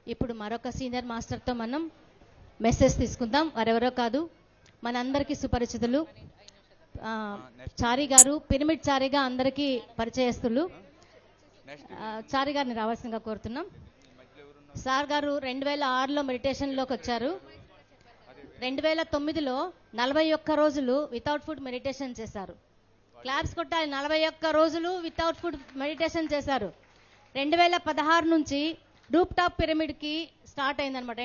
ఇప్పుడు మరొక సీనియర్ మాస్టర్తో మనం మెసేజ్ తీసుకుందాం. వారెవరో కాదు, మనందరికీ సుపరిచితులు చారి గారు. పిరమిడ్ చారిగా అందరికీ పరిచయస్తులు. చారి గారిని రావాల్సిందిగా కోరుతున్నాం. సార్ గారు 2006లో మెడిటేషన్లోకి వచ్చారు. 2009లో 41 రోజులు వితౌట్ ఫుడ్ మెడిటేషన్ చేశారు. క్లాప్స్ కొట్టాలి. 41 రోజులు వితౌట్ ఫుడ్ మెడిటేషన్ చేశారు. 2016 నుంచి రూఫ్ టాప్ పిరమిడ్కి స్టార్ట్ అయిందనమాట.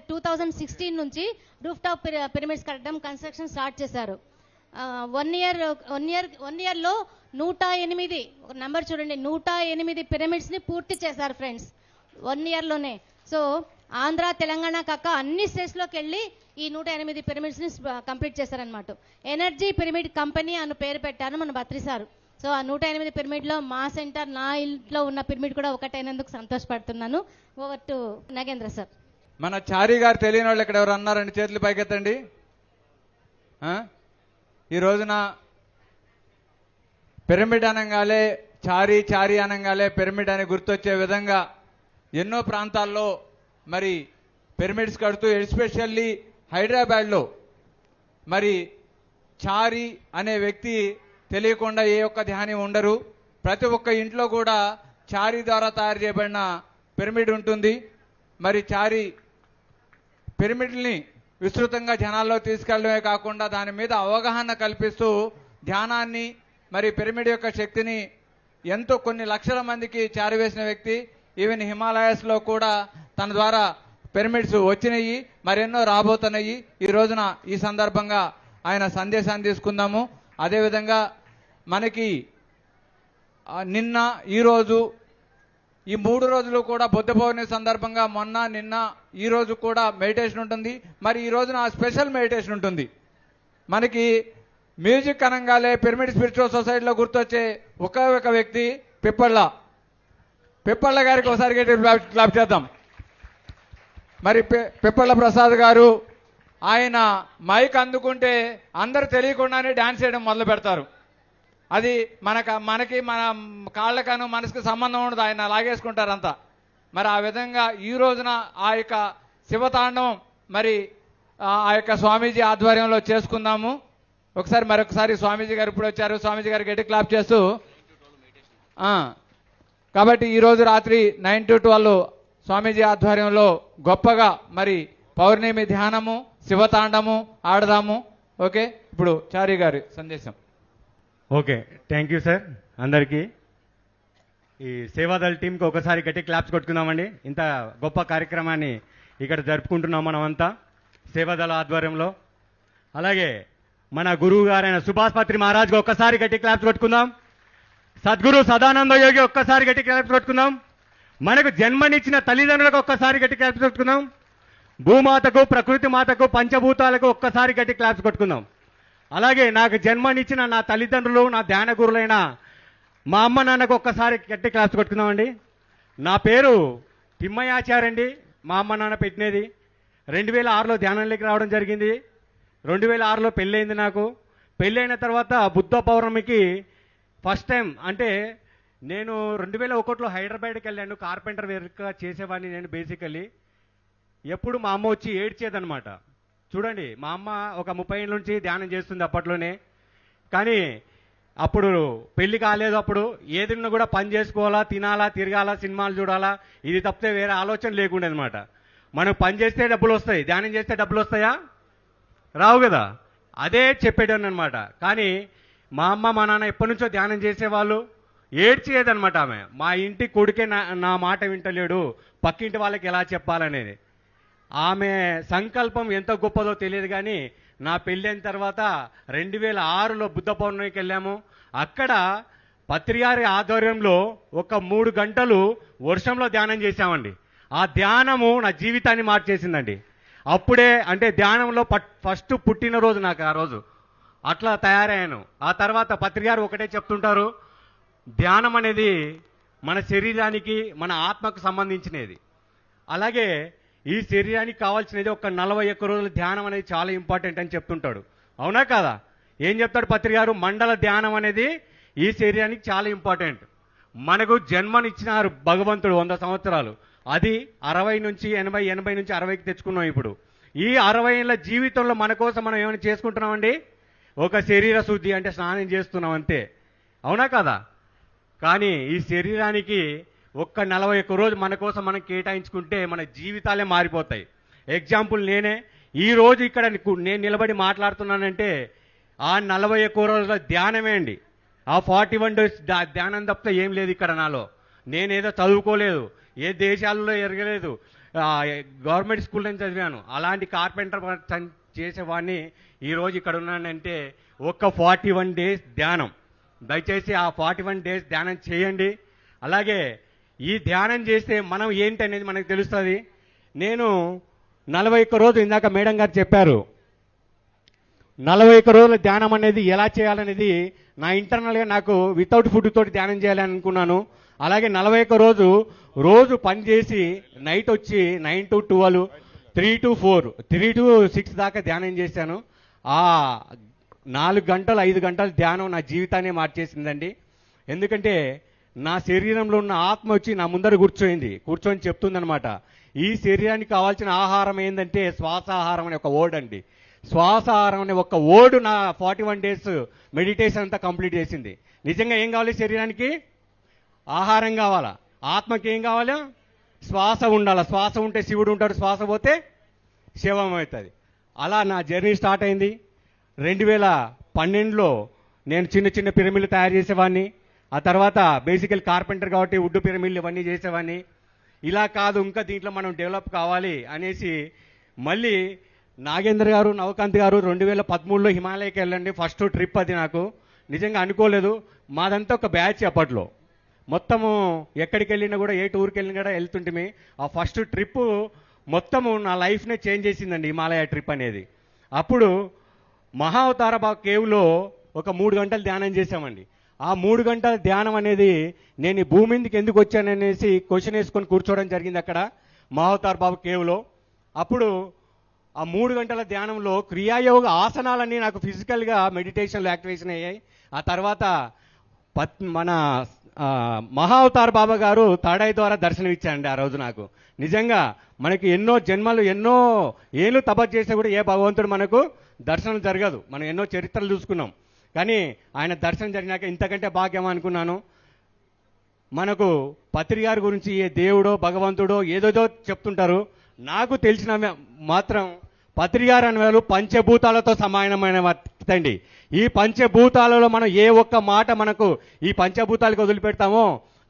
2016 నుంచి రూఫ్ టాప్ పిరమిడ్స్ కట్టడం కన్స్ట్రక్షన్ స్టార్ట్ చేశారు. వన్ ఇయర్లో 108 ఒక నెంబర్ చూడండి, 108 పిరమిడ్స్ని పూర్తి చేశారు ఫ్రెండ్స్ 1 ఇయర్లోనే. సో ఆంధ్ర తెలంగాణ కాక అన్ని స్టేట్స్లోకి వెళ్ళి ఈ 108 పిరమిడ్స్ని కంప్లీట్ చేశారనమాట. ఎనర్జీ పిరమిడ్ కంపెనీ అని పేరు పెట్టారు మన బత్రి సార్. సో ఆ 108 పిరమిడ్లో మా సెంటర్, నా ఇంట్లో ఉన్న పిరమిడ్ కూడా ఒకటైనందుకు సంతోషపడుతున్నాను. Over to Nagendra sir. మన చారి గారు తెలియని వాళ్ళు ఇక్కడ ఎవరు అన్నారండి? చేతులు పైకెత్తండి. ఈ రోజున పిరమిడ్ అనగానే చారి అనగానే పిరమిడ్ అని గుర్తొచ్చే విధంగా ఎన్నో ప్రాంతాల్లో మరి పిరమిడ్స్ కడుతూ, ఎస్పెషల్లీ హైదరాబాద్లో మరి చారి అనే వ్యక్తి తెలియకుండా ఏ ఒక్క ధ్యాని ఉండరు. ప్రతి ఒక్క ఇంట్లో కూడా చారి ద్వారా తయారు చేయబడిన పిరమిడ్ ఉంటుంది. మరి చారి పిరమిడ్ని విస్తృతంగా జనాల్లో తీసుకెళ్లడమే కాకుండా దాని మీద అవగాహన కల్పిస్తూ ధ్యానాన్ని, మరి పిరమిడ్ యొక్క శక్తిని ఎంతో కొన్ని లక్షల మందికి చేరవేసిన వ్యక్తి. ఈవెన్ హిమాలయాస్లో కూడా తన ద్వారా పిరమిడ్స్ వచ్చినాయి, మరెన్నో రాబోతున్నాయి. ఈ రోజున ఈ సందర్భంగా ఆయన సందేశాన్ని తీసుకుందాము. అదేవిధంగా మనకి నిన్న, ఈరోజు ఈ 3 రోజులు కూడా బుద్ధ పౌర్ణమి సందర్భంగా మొన్న, నిన్న, ఈరోజు కూడా మెడిటేషన్ ఉంటుంది. మరి ఈ రోజున స్పెషల్ మెడిటేషన్ ఉంటుంది. మనకి మ్యూజిక్ అనగానే పిరమిడ్ స్పిరిచువల్ సొసైటీలో గుర్తొచ్చే ఒక వ్యక్తి పిప్పళ్ళ గారికి ఒకసారి క్లాప్ చేద్దాం. మరి పిప్పళ్ళ ప్రసాద్ గారు, ఆయన మైక్ అందుకుంటే అందరు తెలియకుండానే డాన్స్ చేయడం మొదలు పెడతారు. అది మనకి మన కాళ్ళకను మనసుకు సంబంధం ఉండదు, ఆయన లాగేసుకుంటారంతా. మరి ఆ విధంగా ఈ రోజున ఆ యొక్క శివతాండవం మరి ఆ యొక్క స్వామీజీ ఆధ్వర్యంలో చేసుకుందాము. మరొకసారి స్వామీజీ గారు ఇప్పుడు వచ్చారు. స్వామీజీ గారు గట్టి క్లాప్ చేస్తూ, కాబట్టి ఈరోజు రాత్రి 9 to 12 స్వామీజీ ఆధ్వర్యంలో గొప్పగా మరి పౌర్ణమి ధ్యానము, శివతాండము ఆడదాము. ఓకే, ఇప్పుడు చారి గారి సందేశం. Okay, thank you sir. అందరికీ ఈ సేవాదళ టీంకి ఒకసారి గట్టి క్లాప్స్ కొట్టుకుందామండి. ఇంత గొప్ప కార్యక్రమాన్ని ఇక్కడ జరుపుకుంటున్నాం మనమంతా సేవాదళ ఆధ్వర్యంలో. అలాగే మన గురువు గారైన సుభాష్ పత్రి మహారాజ్కి ఒక్కసారి గట్టి క్లాప్స్ కొట్టుకుందాం. సద్గురు సదానంద యోగి ఒక్కసారి గట్టి క్లాప్స్ కొట్టుకుందాం. మనకు జన్మనిచ్చిన తల్లిదండ్రులకు ఒక్కసారి గట్టి క్లాప్స్ కొట్టుకుందాం. భూమాతకు, ప్రకృతి మాతకు, పంచభూతాలకు ఒక్కసారి గట్టి క్లాప్స్ కొట్టుకుందాం. అలాగే నాకు జన్మనిచ్చిన నా తల్లిదండ్రులు, నా ధ్యాన గురులైన మా అమ్మ నాన్నకు ఒక్కసారి గట్టి క్లాప్స్ కొట్టుకుందామండి. నా పేరు తిమ్మయాచార్య అండి. మా అమ్మ నాన్న పెట్టినది. 2006లో ధ్యానంలోకి రావడం జరిగింది. 2006లో పెళ్ళయింది నాకు. పెళ్ళైన తర్వాత బుద్ధ పౌర్ణమికి ఫస్ట్ టైం, అంటే నేను 2001లో హైదరాబాద్కి వెళ్ళాను. కార్పెంటర్ వర్క్ చేసేవాడిని నేను బేసికల్లీ. ఎప్పుడు మా అమ్మ వచ్చి ఏడ్చేదనమాట. చూడండి, మా అమ్మ ఒక 30 ఏళ్ళ నుంచి ధ్యానం చేస్తుంది అప్పట్లోనే. కానీ అప్పుడు పెళ్లి కాలేదు. అప్పుడు ఏదైనా కూడా పని చేసుకోవాలా, తినాలా, తిరగాలా, సినిమాలు చూడాలా, ఇది తప్పితే వేరే ఆలోచన లేకుండా అనమాట. మనం పని చేస్తే డబ్బులు వస్తాయి, ధ్యానం చేస్తే డబ్బులు వస్తాయా? రావు కదా. అదే చెప్పేటోని అనమాట. కానీ మా అమ్మ మా నాన్న ఎప్పటి నుంచో ధ్యానం చేసేవాళ్ళు. ఏడ్చేదనమాట ఆమె. మా ఇంటి కొడుకే నా మాట వింటలేడు, పక్కింటి వాళ్ళకి ఎలా చెప్పాలనేది. ఆమె సంకల్పం ఎంత గొప్పదో తెలియదు. కానీ నా పెళ్ళైన తర్వాత 2006లో బుద్ధ పౌర్ణమికి వెళ్ళాము. అక్కడ పత్రిగారి ఆధ్వర్యంలో ఒక 3 గంటలు వర్షంలో ధ్యానం చేశామండి. ఆ ధ్యానము నా జీవితాన్ని మార్చేసిందండి. అప్పుడే, అంటే ధ్యానంలో ఫస్ట్ పుట్టినరోజు నాకు ఆ రోజు. అట్లా తయారయ్యాను. ఆ తర్వాత పత్రిగారు ఒకటే చెప్తుంటారు, ధ్యానం అనేది మన శరీరానికి, మన ఆత్మకు సంబంధించినది. అలాగే ఈ శరీరానికి కావాల్సినది ఒక 41 రోజుల ధ్యానం అనేది చాలా ఇంపార్టెంట్ అని చెప్తుంటాడు. అవునా కాదా? ఏం చెప్తాడు పత్రిగారు? మండల ధ్యానం అనేది ఈ శరీరానికి చాలా ఇంపార్టెంట్. మనకు జన్మనిచ్చినారు భగవంతుడు 100 సంవత్సరాలు. అది 60 నుంచి 80, 80 నుంచి 60కి తెచ్చుకున్నాం ఇప్పుడు. ఈ 60 ఏళ్ళ జీవితంలో మన కోసం మనం ఏమైనా చేసుకుంటున్నామండి? ఒక శరీర శుద్ధి అంటే స్నానం చేస్తున్నాం అంతే, అవునా కదా? కానీ ఈ శరీరానికి ఒక్క 41 రోజు మన కోసం మనం కేటాయించుకుంటే మన జీవితాలే మారిపోతాయి. ఎగ్జాంపుల్ నేనే ఈ రోజు ఇక్కడ నేను నిలబడి మాట్లాడుతున్నానంటే ఆ 41 రోజుల ధ్యానమే అండి. ఆ 41 డేస్ ధ్యానం తప్పితే ఏం లేదు ఇక్కడ నాలో. నేనేదో చదువుకోలేదు, ఏ దేశాలలో ఎరగలేదు, గవర్నమెంట్ స్కూల్ నుంచి చదివాను. అలాంటి కార్పెంటర్ చేసేవాడిని ఈరోజు ఇక్కడ ఉన్నానంటే ఒక్క 41 డేస్ ధ్యానం. దయచేసి ఆ 41 డేస్ ధ్యానం చేయండి. అలాగే ఈ ధ్యానం చేస్తే మనం ఏంటి అనేది మనకు తెలుస్తుంది. నేను 41 రోజు ఇందాక మేడం గారు చెప్పారు, 41 రోజుల ధ్యానం అనేది ఎలా చేయాలనేది నా ఇంటర్నల్గా నాకు వితౌట్ ఫుడ్ తోటి ధ్యానం చేయాలని అనుకున్నాను. అలాగే 41 రోజు పని చేసి నైట్ వచ్చి 9 to 12, 3 to 4, 3 to 6 దాకా ధ్యానం చేశాను. ఆ 4 గంటలు 5 గంటల ధ్యానం నా జీవితాన్ని మార్చేసిందండి. ఎందుకంటే నా శరీరంలో ఉన్న ఆత్మ వచ్చి నా ముందర కూర్చొని చెప్తుందనమాట, ఈ శరీరానికి కావాల్సిన ఆహారం ఏంటంటే శ్వాసాహారం అనే ఒక వర్డ్ అండి. శ్వాసాహారం అనే ఒక వర్డ్ నా 41 డేస్ మెడిటేషన్ అంతా కంప్లీట్ చేసింది. నిజంగా ఏం కావాలి? శరీరానికి ఆహారం కావాలా, ఆత్మకి ఏం కావాలా? శ్వాస ఉండాలా. శ్వాస ఉంటే శివుడు ఉంటాడు, శ్వాస పోతే శవం అవుతుంది. అలా నా జర్నీ స్టార్ట్ అయింది. 2012లో నేను చిన్న చిన్న పిరమిడ్లు తయారు చేసేవాడిని. ఆ తర్వాత బేసికల్ కార్పెంటర్ కాబట్టి వుడ్ పిరమిడ్లు ఇవన్నీ చేసేవాడిని. ఇలా కాదు, ఇంకా దీంట్లో మనం డెవలప్ కావాలి అనేసి మళ్ళీ నాగేంద్ర గారు, నవకాంత్ గారు 2013లో హిమాలయకి వెళ్ళండి ఫస్ట్ ట్రిప్. అది నాకు నిజంగా అనుకోలేదు. మాదంతా ఒక బ్యాచ్ అప్పట్లో. మొత్తము ఎక్కడికి వెళ్ళినా కూడా, ఏ టూర్కి వెళ్ళినా కూడా వెళ్తుంటే ఆ ఫస్ట్ ట్రిప్ మొత్తము నా లైఫ్నే చేంజ్ చేసిందండి హిమాలయ ట్రిప్ అనేది. అప్పుడు మహావతార కేవ్లో ఒక 3 గంటలు ధ్యానం చేశామండి. ఆ 3 గంటల ధ్యానం అనేది నేను ఈ భూమి మీదకి ఎందుకు వచ్చాననేసి క్వశ్చన్ వేసుకొని కూర్చోవడం జరిగింది అక్కడ మహావతార్ బాబు కేవ్లో. అప్పుడు ఆ 3 గంటల ధ్యానంలో క్రియాయోగ ఆసనాలన్నీ నాకు ఫిజికల్గా మెడిటేషన్లో యాక్టివేషన్ అయ్యాయి. ఆ తర్వాత మన మహావతార్ బాబా గారు తాడాయి ద్వారా దర్శనం ఇచ్చారండి ఆ రోజు నాకు. నిజంగా మనకి ఎన్నో జన్మలు, ఎన్నో ఏళ్ళు తపస్సు చేస్తే కూడా ఏ భగవంతుడు మనకు దర్శనం జరగదు. మనం ఎన్నో చరిత్రలు చూసుకున్నాం, కానీ ఆయన దర్శనం జరిగినాక ఇంతకంటే భాగ్యం అనుకున్నాను. మనకు పత్రి గారి గురించి ఏ దేవుడో భగవంతుడో ఏదోదో చెప్తుంటారు. నాకు తెలిసిన మాత్రం పత్రి గారు అనే వాళ్ళు పంచభూతాలతో సమానమైన వ్యక్తి. ఈ పంచభూతాలలో మనం ఏ ఒక్క మాట మనకు ఈ పంచభూతాలకు వదిలిపెడతామో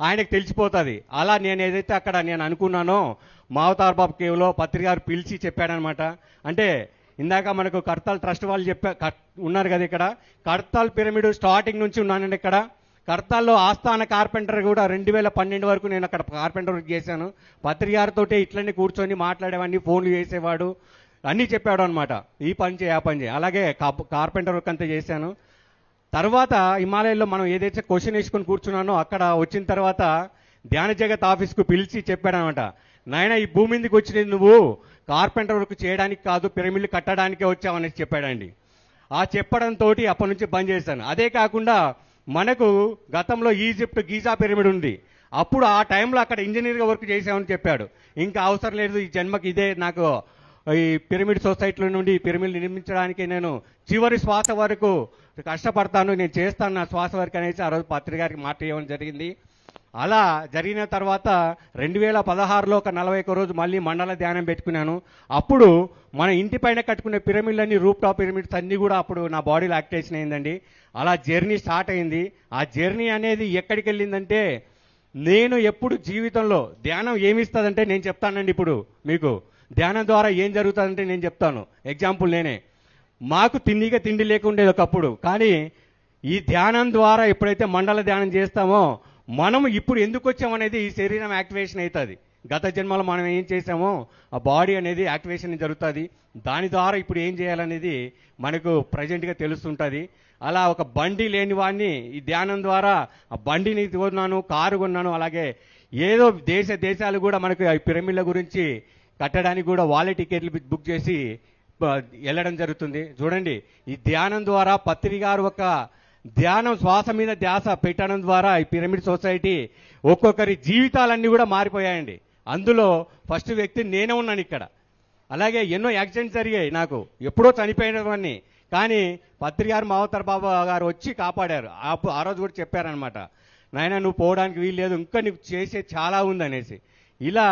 ఆయనకు తెలిసిపోతుంది. అలా నేను ఏదైతే అక్కడ నేను అనుకున్నానో మావతార్ బాబు కేవ్లో పత్రి గారు పిలిచి చెప్పాడనమాట. అంటే ఇందాక మనకు కర్తాల్ ట్రస్ట్ వాళ్ళు ఉన్నారు కదా ఇక్కడ, కర్తాల్ పిరమిడ్ స్టార్టింగ్ నుంచి ఉన్నానండి ఇక్కడ. కర్తాల్లో ఆస్థాన కార్పెంటర్ కూడా 2012 వరకు నేను అక్కడ కార్పెంటర్ వర్క్ చేశాను. పత్రి గారితో ఇట్లనే కూర్చొని మాట్లాడేవాడిని, ఫోన్లు చేసేవాడు, అన్నీ చెప్పాడు అనమాట. ఈ పని చేయి, ఆ పని చేయి. అలాగే కార్పెంటర్ వర్క్ అంతా చేశాను. తర్వాత హిమాలయంలో మనం ఏదైతే క్వశ్చన్ వేసుకొని కూర్చున్నానో అక్కడ వచ్చిన తర్వాత ధ్యాన జగత్ ఆఫీస్కు పిలిచి చెప్పాడనమాట, నాయన ఈ భూమి మీదకి వచ్చినది నువ్వు కార్పెంటర్ వర్క్ చేయడానికి కాదు, పిరమిడ్లు కట్టడానికే వచ్చావనేసి చెప్పాడండి. ఆ చెప్పడంతో అప్పటి నుంచి బంద్ చేశాను. అదే కాకుండా మనకు గతంలో ఈజిప్ట్ గీజా పిరమిడ్ ఉంది. అప్పుడు ఆ టైంలో అక్కడ ఇంజనీర్గా వర్క్ చేసామని చెప్పాడు. ఇంకా అవసరం లేదు, ఈ జన్మకి ఇదే నాకు ఈ పిరమిడ్ సొసైటీల నుండి ఈ పిరమిడ్ నిర్మించడానికి నేను చివరి శ్వాస వరకు కష్టపడతాను, నేను చేస్తాను నా శ్వాస వరకు అనేసి ఆ రోజు పత్రి గారికి మాట ఇవ్వడం జరిగింది. అలా జరిగిన తర్వాత 2016లో ఒక 41 రోజు మళ్ళీ మండల ధ్యానం పెట్టుకున్నాను. అప్పుడు మన ఇంటి పైన కట్టుకునే పిరమిడ్లన్నీ రూప్ టాప్ పిరమిడ్స్ అన్నీ కూడా అప్పుడు నా బాడీలో యాక్టివేషన్ అయిందండి. అలా జర్నీ స్టార్ట్ అయింది. ఆ జర్నీ అనేది ఎక్కడికి వెళ్ళిందంటే, నేను ఎప్పుడు జీవితంలో ధ్యానం ఏమిస్తుందంటే నేను చెప్తానండి. ఇప్పుడు మీకు ధ్యానం ద్వారా ఏం జరుగుతుందంటే నేను చెప్తాను. ఎగ్జాంపుల్ నేనే, మాకు తిండి లేకుండేది ఒకప్పుడు, కానీ ఈ ధ్యానం ద్వారా ఎప్పుడైతే మండల ధ్యానం చేస్తామో మనం ఇప్పుడు ఎందుకు వచ్చామనేది ఈ శరీరం యాక్టివేషన్ అవుతుంది. గత జన్మలో మనం ఏం చేసామో ఆ బాడీ అనేది యాక్టివేషన్ జరుగుతుంది. దాని ద్వారా ఇప్పుడు ఏం చేయాలనేది మనకు ప్రజెంట్గా తెలుస్తుంటుంది. అలా ఒక బండి లేని వాడిని ఈ ధ్యానం ద్వారా ఆ బండిని కొన్నాను, కారు కొన్నాను. అలాగే ఏదో దేశాలు కూడా మనకు ఈ పిరమిడ్ల గురించి కట్టడానికి కూడా వాళ్ళే టికెట్లు బుక్ చేసి వెళ్ళడం జరుగుతుంది. చూడండి, ఈ ధ్యానం ద్వారా పత్రి గారు ఒక ధ్యానం శ్వాస మీద ధ్యాస పెట్టడం ద్వారా ఈ పిరమిడ్ సొసైటీ ఒక్కొక్కరి జీవితాలన్నీ కూడా మారిపోయాయండి. అందులో ఫస్ట్ వ్యక్తి నేనే ఉన్నాను ఇక్కడ. అలాగే ఎన్నో యాక్సిడెంట్స్ జరిగాయి, నాకు ఎప్పుడో చనిపోయినవన్నీ, కానీ పత్రి గారు మావతర్ బాబా గారు వచ్చి కాపాడారు. ఆ రోజు కూడా చెప్పారనమాట, నాయన నువ్వు పోవడానికి వీలు లేదు, ఇంకా నీకు చేసే చాలా ఉందనేసి. ఇలా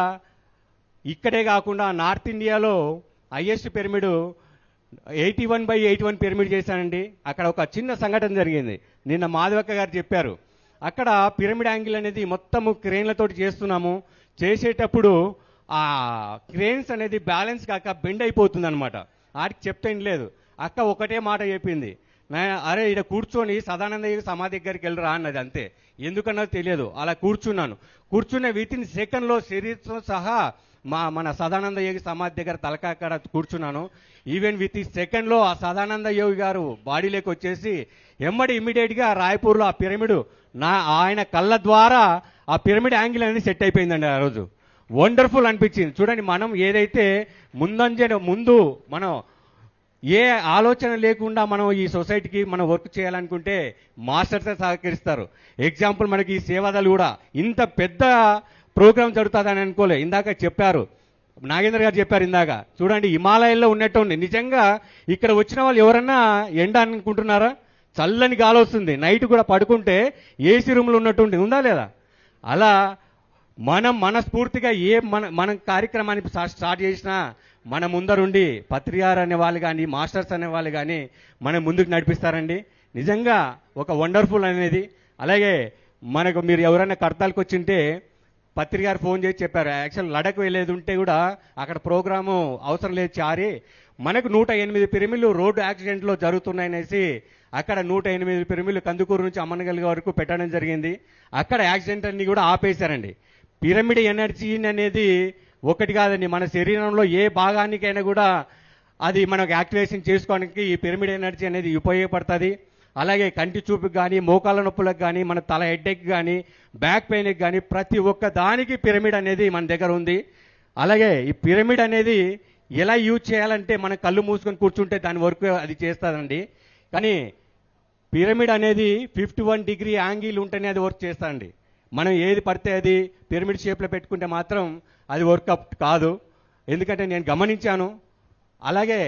ఇక్కడే కాకుండా నార్త్ ఇండియాలో హైయెస్ట్ పిరమిడ్ 81/81 పిరమిడ్ చేశానండి. అక్కడ ఒక చిన్న సంఘటన జరిగింది, నిన్న మాధవక్క గారు చెప్పారు. అక్కడ పిరమిడ్ యాంగిల్ అనేది మొత్తము క్రేన్లతోటి చేస్తున్నాము. చేసేటప్పుడు ఆ క్రేన్స్ అనేది బ్యాలెన్స్ కాక బెండ్ అయిపోతుంది అనమాట. ఆడికి చెప్తే లేదు. అక్క ఒకటే మాట చెప్పింది, అరే ఇక్కడ కూర్చొని సదానంద సమాధి దగ్గరికి వెళ్ళరా అన్నది. అంతే, ఎందుకన్నది తెలియదు. అలా కూర్చున్నాను. కూర్చున్న వితిన్ సెకండ్లో శరీరంతో సహా మన సదానంద యోగి సమాధి దగ్గర తలకాకడ కూర్చున్నాను. ఈవెన్ విత్ ఈ సెకండ్లో ఆ సదానంద యోగి గారు బాడీలోకి వచ్చేసి ఎమ్మడి ఇమ్మీడియట్గా రాయపూర్లో ఆ పిరమిడ్ ఆయన కళ్ళ ద్వారా ఆ పిరమిడ్ యాంగిల్ అనేది సెట్ అయిపోయిందండి. ఆ రోజు వండర్ఫుల్ అనిపించింది. చూడండి, మనం ఏదైతే ముందు మనం ఏ ఆలోచన లేకుండా మనం ఈ సొసైటీకి మనం వర్క్ చేయాలనుకుంటే మాస్టర్సే సహకరిస్తారు. ఎగ్జాంపుల్ మనకి ఈ సేవాదలు కూడా ఇంత పెద్ద ప్రోగ్రామ్ జరుగుతుందని అనుకోలే. ఇందాక చెప్పారు, నాగేంద్ర గారు చెప్పారు ఇందాక, చూడండి హిమాలయాల్లో ఉన్నట్టు ఉంది. నిజంగా ఇక్కడ వచ్చిన వాళ్ళు ఎవరన్నా ఎండ అనుకుంటున్నారా? చల్లని గాలి వస్తుంది. నైట్ కూడా పడుకుంటే ఏసీ రూమ్లో ఉన్నట్టు ఉందా లేదా? అలా మనం మనస్ఫూర్తిగా మనం కార్యక్రమాన్ని స్టార్ట్ చేసినా మన ముందరుండి పత్రికారు అనే వాళ్ళు కానీ మాస్టర్స్ అనే వాళ్ళు కానీ మనం ముందుకు నడిపిస్తారండి. నిజంగా ఒక వండర్ఫుల్ అనేది. అలాగే మనకు మీరు ఎవరైనా కడతాలకు వచ్చింటే పత్రికారు ఫోన్ చేసి చెప్పారు, యాక్చువల్ లడక్ వెళ్ళేది ఉంటే కూడా అక్కడ ప్రోగ్రాము అవసరం లేదు చారి, మనకు 108 పిరమిడ్లు రోడ్డు యాక్సిడెంట్లో జరుగుతున్నాయనేసి అక్కడ 108 పిరమిడ్లు కందుకూరు నుంచి అమ్మనగల్లి వరకు పెట్టడం జరిగింది. అక్కడ యాక్సిడెంట్ అన్ని కూడా ఆపేశారండి. పిరమిడ్ ఎనర్జీ అనేది ఒకటి కాదండి, మన శరీరంలో ఏ భాగానికైనా కూడా అది మనకు యాక్టివేషన్ చేసుకోవడానికి ఈ పిరమిడ్ ఎనర్జీ అనేది ఉపయోగపడుతుంది. అలాగే కంటి చూపుకి కానీ, మోకాళ్ళ నొప్పులకు కానీ, మన తల హెడ్ఏక్ కానీ, బ్యాక్ పెయిన్కి కానీ ప్రతి ఒక్క దానికి పిరమిడ్ అనేది మన దగ్గర ఉంది. అలాగే ఈ పిరమిడ్ అనేది ఎలా యూజ్ చేయాలంటే మనం కళ్ళు మూసుకొని కూర్చుంటే దాని వరకు అది చేస్తుందండి. కానీ పిరమిడ్ అనేది 51 డిగ్రీ యాంగిల్ ఉంటేనే అది వర్క్ చేస్తుందండి. మనం ఏది పడితే అది పిరమిడ్ షేప్లో పెట్టుకుంటే మాత్రం అది వర్కప్ కాదు. ఎందుకంటే నేను గమనించాను. అలాగే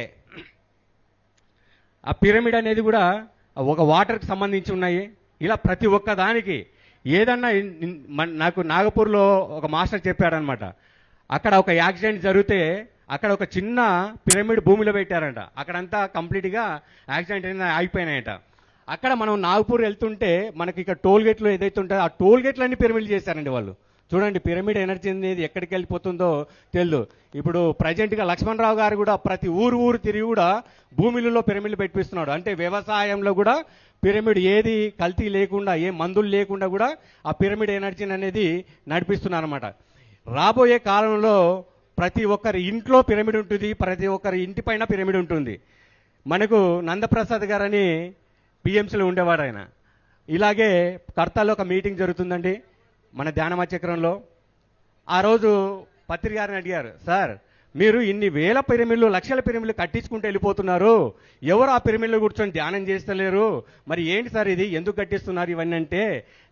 ఆ పిరమిడ్ అనేది కూడా ఒక వాటర్కి సంబంధించి ఉన్నాయి. ఇలా ప్రతి ఒక్క దానికి ఏదన్నా నాకు నాగపూర్లో ఒక మాస్టర్ చెప్పాడనమాట, అక్కడ ఒక యాక్సిడెంట్ జరిగితే అక్కడ ఒక చిన్న పిరమిడ్ భూమిలో పెట్టారంట. అక్కడంతా కంప్లీట్గా యాక్సిడెంట్ అయినా ఆగిపోయినాయంట. అక్కడ మనం నాగపూర్ వెళ్తుంటే మనకి ఇక్కడ టోల్ గేట్లు ఏదైతే ఉంటుందో ఆ టోల్ గేట్లన్నీ పిరమిడ్లు చేశారండి వాళ్ళు. చూడండి, పిరమిడ్ ఎనర్జీ అనేది ఎక్కడికి వెళ్ళిపోతుందో తెలియదు. ఇప్పుడు ప్రజెంట్గా లక్ష్మణరావు గారు కూడా ప్రతి ఊరు తిరిగి కూడా భూమిలలో పిరమిడ్లు పెట్టిస్తున్నాడు. అంటే వ్యవసాయంలో కూడా పిరమిడ్ ఏది కల్తీ లేకుండా, ఏ మందులు లేకుండా కూడా ఆ పిరమిడ్ ఎనర్జీని అనేది నడిపిస్తున్నారు అనమాట. రాబోయే కాలంలో ప్రతి ఒక్కరి ఇంట్లో పిరమిడ్ ఉంటుంది, ప్రతి ఒక్కరి ఇంటి పైన పిరమిడ్ ఉంటుంది. మనకు నందప్రసాద్ గారని పిఎంసీలో ఉండేవాడు ఆయన. ఇలాగే కర్తాలో ఒక మీటింగ్ జరుగుతుందండి మన ధ్యానమచక్రంలో. ఆ రోజు పత్రిక గారిని అడిగారు, సార్ మీరు ఇన్ని వేల పిరమిడ్లు, లక్షల పిరమిడ్లు కట్టించుకుంటూ వెళ్ళిపోతున్నారు, ఎవరు ఆ పిరమిడ్లో కూర్చొని ధ్యానం చేస్తలేరు, మరి ఏంటి సార్ ఇది, ఎందుకు కట్టిస్తున్నారు ఇవన్నీ అంటే,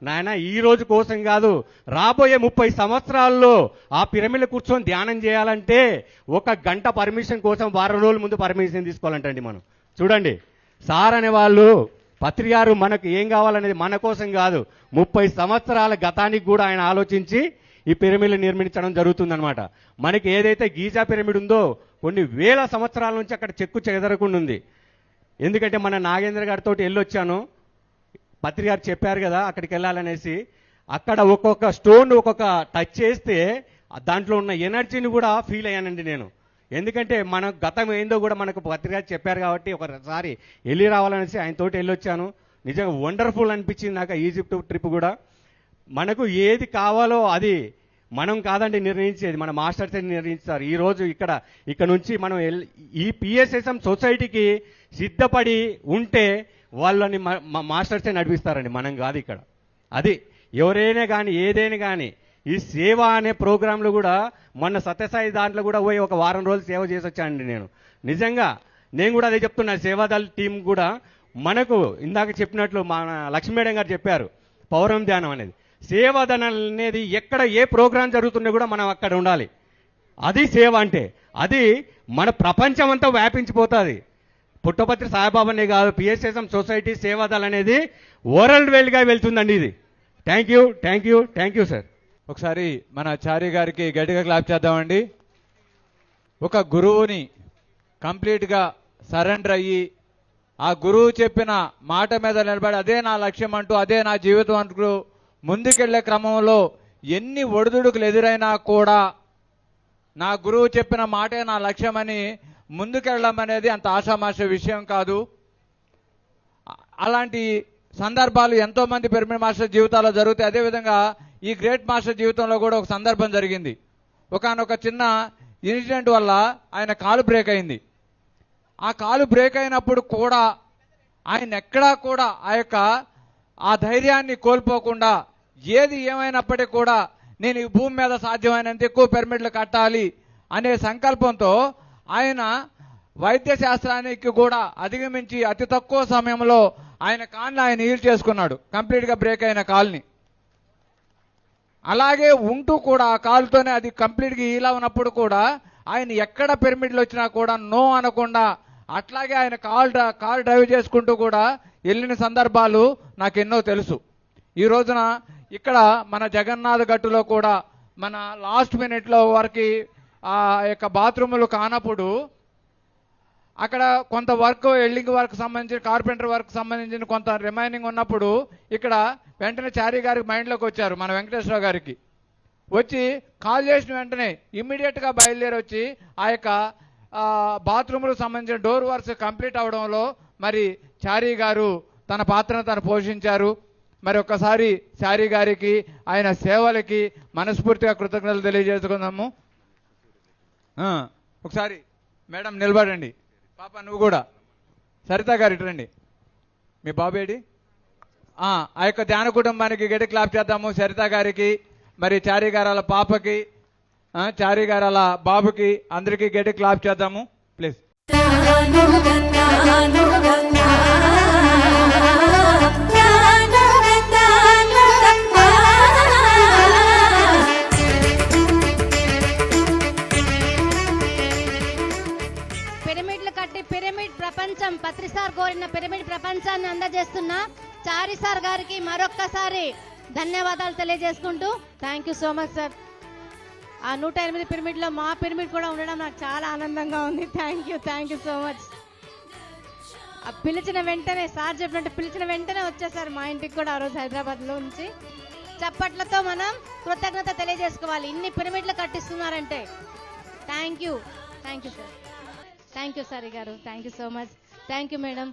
నాయన ఈ రోజు కోసం కాదు, రాబోయే 30 సంవత్సరాల్లో ఆ పిరమిడ్లో కూర్చొని ధ్యానం చేయాలంటే 1 గంట పర్మిషన్ కోసం 10 రోజుల ముందు పర్మిషన్ తీసుకోవాలంటండి మనం. చూడండి, సార్ అనే వాళ్ళు పత్రికారు మనకు ఏం కావాలనేది మన కోసం కాదు, 30 సంవత్సరాల గతానికి కూడా ఆయన ఆలోచించి ఈ పిరమిడ్లు నిర్మించడం జరుగుతుందన్నమాట. మనకి ఏదైతే గీజా పిరమిడ్ ఉందో కొన్ని వేల సంవత్సరాల నుంచి అక్కడ చెక్కు చెదరకుండా ఉంది. ఎందుకంటే మన నాగేంద్ర గారితో వెళ్ళొచ్చాను, పత్రిక గారు చెప్పారు కదా అక్కడికి వెళ్ళాలనేసి. అక్కడ ఒక్కొక్క స్టోన్ ఒక్కొక్క టచ్ చేస్తే దాంట్లో ఉన్న ఎనర్జీని కూడా ఫీల్ అయ్యానండి నేను. ఎందుకంటే మన గతం ఏందో కూడా మనకు పత్రిక చెప్పారు కాబట్టి ఒకసారి వెళ్ళి రావాలనేసి ఆయనతోటి వెళ్ళొచ్చాను. నిజంగా వండర్ఫుల్ అనిపించింది నాకు ఈజిప్ట్ ట్రిప్ కూడా. మనకు ఏది కావాలో అది మనం కాదండి నిర్ణయించేది, మన మాస్టర్స్ నిర్ణయిస్తారు. ఈరోజు ఇక్కడ నుంచి మనం ఈ పిఎస్ఎస్ఎం సొసైటీకి సిద్ధపడి ఉంటే వాళ్ళని మాస్టర్సే నడిపిస్తారండి, మనం కాదు ఇక్కడ. అది ఎవరైనా కానీ ఏదైనా కానీ ఈ సేవ అనే ప్రోగ్రాంలో కూడా మొన్న సత్యసాయి దాంట్లో కూడా పోయి ఒక వారం రోజులు సేవ చేసి వచ్చానండి నేను. నిజంగా నేను కూడా అదే చెప్తున్నా, సేవాదళ టీం కూడా మనకు ఇందాక చెప్పినట్లు మన లక్ష్మీ మేడం గారు చెప్పారు పౌరం ధ్యానం అనేది. సేవాదన అనేది ఎక్కడ ఏ ప్రోగ్రాం జరుగుతున్నా కూడా మనం అక్కడ ఉండాలి. అది సేవ అంటే. అది మన ప్రపంచం అంతా వ్యాపించిపోతుంది. పుట్టపత్రి సాయిబాబానే కాదు, పిఎస్ఎస్ఎం సొసైటీ సేవాదల్ అనేది వరల్డ్ వైడ్గా వెళ్తుందండి. ఇది థ్యాంక్ యూ సార్. ఒకసారి మన చారి గారికి గట్టిగా క్లాప్ చేద్దామండి. ఒక గురువుని కంప్లీట్గా సరెండర్ అయ్యి ఆ గురువు చెప్పిన మాట మీద నిలబడి అదే నా లక్ష్యం అంటూ అదే నా జీవితం అంటూ ముందుకెళ్లే క్రమంలో ఎన్ని ఒడిదుడుకులు ఎదురైనా కూడా నా గురువు చెప్పిన మాటే నా లక్ష్యమని ముందుకెళ్ళడం అనేది అంత ఆషామాష విషయం కాదు. అలాంటి సందర్భాలు ఎంతో మంది పిరమిడ్ మాస్టర్ జీవితాల్లో జరుగుతాయి. అదేవిధంగా ఈ గ్రేట్ మాస్టర్ జీవితంలో కూడా ఒక సందర్భం జరిగింది. ఒకానొక చిన్న ఇన్సిడెంట్ వల్ల ఆయన కాలు బ్రేక్ అయింది. ఆ కాలు బ్రేక్ అయినప్పుడు కూడా ఆయన ఎక్కడా కూడా ఆ ధైర్యాన్ని కోల్పోకుండా ఏది ఏమైనప్పటికీ కూడా నేను ఈ భూమి మీద సాధ్యమైనంత ఎక్కువ పిరమిడ్లు కట్టాలి అనే సంకల్పంతో ఆయన వైద్య శాస్త్రానికి కూడా అధిగమించి అతి తక్కువ సమయంలో ఆయన కాల్ని ఆయన హీల్ చేసుకున్నాడు, కంప్లీట్గా బ్రేక్ అయిన కాల్ని. అలాగే ఉంటూ కూడా ఆ కాలుతోనే అది కంప్లీట్గా హీల్ అవునప్పుడు కూడా ఆయన ఎక్కడ పిరమిడ్లు వచ్చినా కూడా నో అనకుండా అట్లాగే ఆయన కాల్ డ్రైవ్ చేసుకుంటూ కూడా వెళ్ళిన సందర్భాలు నాకు ఎన్నో తెలుసు. ఈ రోజున ఇక్కడ మన జగన్నాథ్ గట్టులో కూడా మన లాస్ట్ మినిట్లో వరకు ఆ యొక్క బాత్రూములు కానప్పుడు అక్కడ కొంత వర్క్ వెల్డింగ్ వర్క్ సంబంధించిన కార్పెంటర్ వర్క్ సంబంధించిన కొంత రిమైనింగ్ ఉన్నప్పుడు ఇక్కడ వెంటనే చారి గారికి మైండ్లోకి వచ్చారు మన వెంకటేశ్వరరావు గారికి. వచ్చి కాల్ చేసిన వెంటనే ఇమ్మీడియట్గా బయలుదేరి వచ్చి ఆ యొక్క బాత్రూములకు సంబంధించిన డోర్ వర్క్స్ కంప్లీట్ అవడంలో మరి చారి గారు తన పాత్రను తను పోషించారు. మరి ఒక్కసారి చారి గారికి ఆయన సేవలకి మనస్ఫూర్తిగా కృతజ్ఞతలు తెలియజేసుకుందాము. ఒకసారి మేడం నిలబడండి. పాప నువ్వు కూడా సరిత గారు ఇటండి. మీ బాబేడి ఆ యొక్క ధ్యాన కుటుంబానికి గట్టి క్లాప్ చేద్దాము. సరిత గారికి, మరి చారి గారాల పాపకి, చారి గారాల బాబుకి అందరికీ గట్టి క్లాప్ చేద్దాము ప్లీజ్. పిరమిడ్లు కట్టి పిరమిడ్ ప్రపంచం పత్రి సార్ కోరిన పిరమిడ్ ప్రపంచాన్ని అందజేస్తున్న చారి సార్ గారికి మరొక్కసారి ధన్యవాదాలు తెలియజేసుకుంటూ thank you so much sir. ఆ 108 పిరమిడ్లో మా పిరమిడ్ కూడా ఉండడం నాకు చాలా ఆనందంగా ఉంది. Thank you so much. పిలిచిన వెంటనే సార్ చెప్పినట్టు పిలిచిన వెంటనే వచ్చేసారు మా ఇంటికి కూడా ఆ రోజు హైదరాబాద్లో నుంచి. చప్పట్లతో మనం కృతజ్ఞత తెలియజేసుకోవాలి. ఇన్ని పిరమిడ్లు కట్టిస్తున్నారంటే thank you sir. Thank you sir garu. Thank you so much. Thank you madam.